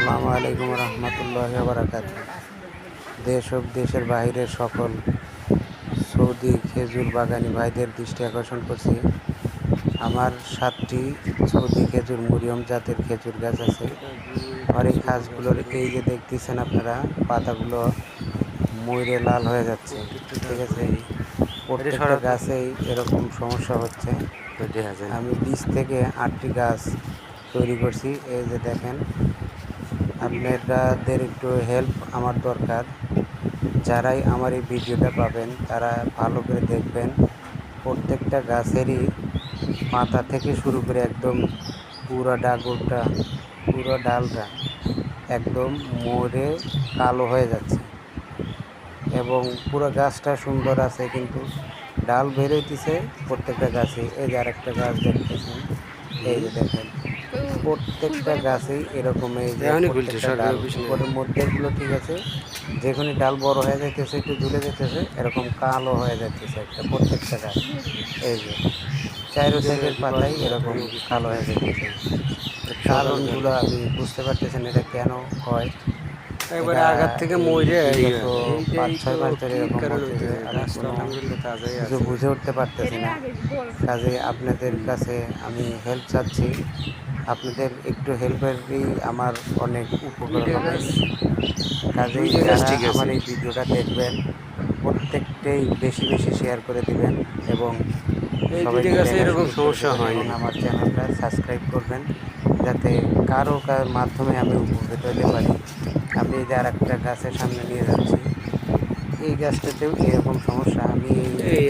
আসসালামু আলাইকুম রহমতুল্লাহি ওয়া বারাকাতুহু। দেশ ও দেশের বাইরের সকল সৌদি খেজুর বাগানি ভাইদের দৃষ্টি আকর্ষণ করছি। আমার 7টি সৌদি খেজুর মরিয়ম জাতের খেজুর গাছ আছে। আর এই গাছগুলোর এই যে দেখতেছেন আপনারা, পাতাগুলো মইরে লাল হয়ে যাচ্ছে। ঠিক আছে, প্রত্যেকটা গাছেই এরকম সমস্যা হচ্ছে। আমি 20 থেকে 8টি গাছ তৈরি করছি। এই যে দেখেন, আপনাদের একটু হেল্প আমার দরকার। যারাই আমার এই ভিডিওটা পাবেন তারা ভালো করে দেখবেন। প্রত্যেকটা গাছেরই পাতা থেকে শুরু করে একদম পুরো ডালটা একদম মরে কালো হয়ে যাচ্ছে এবং পুরো গাছটা সুন্দর আছে, কিন্তু ডাল বেরোইতেছে প্রত্যেকটা গাছে। এই যে আরেকটা গাছ দেখতেছেন, এই যে দেখেন, প্রত্যেকটা গাছেই এরকম। এই যে প্রত্যেকটা ডাল উপরের মধ্যেগুলো ঠিক আছে, যেখানে ডাল বড় হয়ে যাইতেছে, একটু ঝুলে যেতেছে, এরকম কালো হয়ে যাইতেছে একটা প্রত্যেকটা গাছ। এই যে চাইরো সাইডের পাতাই এরকম কালো হয়ে যাইতেছে। কারণগুলো আমি বুঝতে পারতেছেন এটা কেন হয়। একবারে আঘাত থেকে মরে বিগত 5-6 মাস ধরে এরকম হচ্ছে। আমি কিছু বুঝে উঠতে পারতেছি না। কাজে আপনাদের কাছে আমি হেল্প চাচ্ছি। আপনাদের একটু হেল্পেরই আমার অনেক উপকার হবে। কাজেই যারা আমার এই ভিডিওটা দেখবেন প্রত্যেকটাই বেশি বেশি শেয়ার করে দিবেন এবং সবাইকে দেখার সুযোগ করে দিবেন এবং আমার চ্যানেলটা সাবস্ক্রাইব করবেন, যাতে কারো মাধ্যমে আমি উপকৃত হতে পারি। আমি এই যে আর একটা গাছের সামনে নিয়ে যাচ্ছি, এই গাছটাতেও এরকম সমস্যা। আমি এই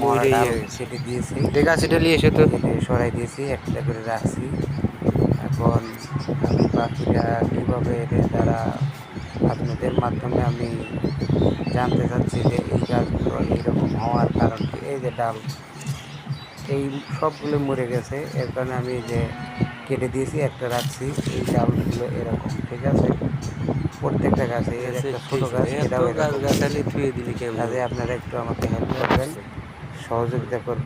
মরা ডাল কেটে দিয়েছি, কেটে সরাই দিয়েছি, একটা করে রাখছি। এখন আমি বাকিটা কীভাবে এর দ্বারা আপনাদের মাধ্যমে আমি জানতে চাচ্ছি যে এই গাছগুলো এইরকম হওয়ার কারণ কি। এই যে ডাল এই সবগুলো মরে গেছে, এর কারণে আমি এই যে কেটে দিয়েছি, একটা রাখছি। এই ডালগুলো এরকম ঠিক আছে প্রত্যেকটা গাছে। এর একটা ছোটো গাছ, এটাও এরকম। কাজে আপনারা একটু আমাকে হেল্প করবেন, সহযোগিতা করবেন।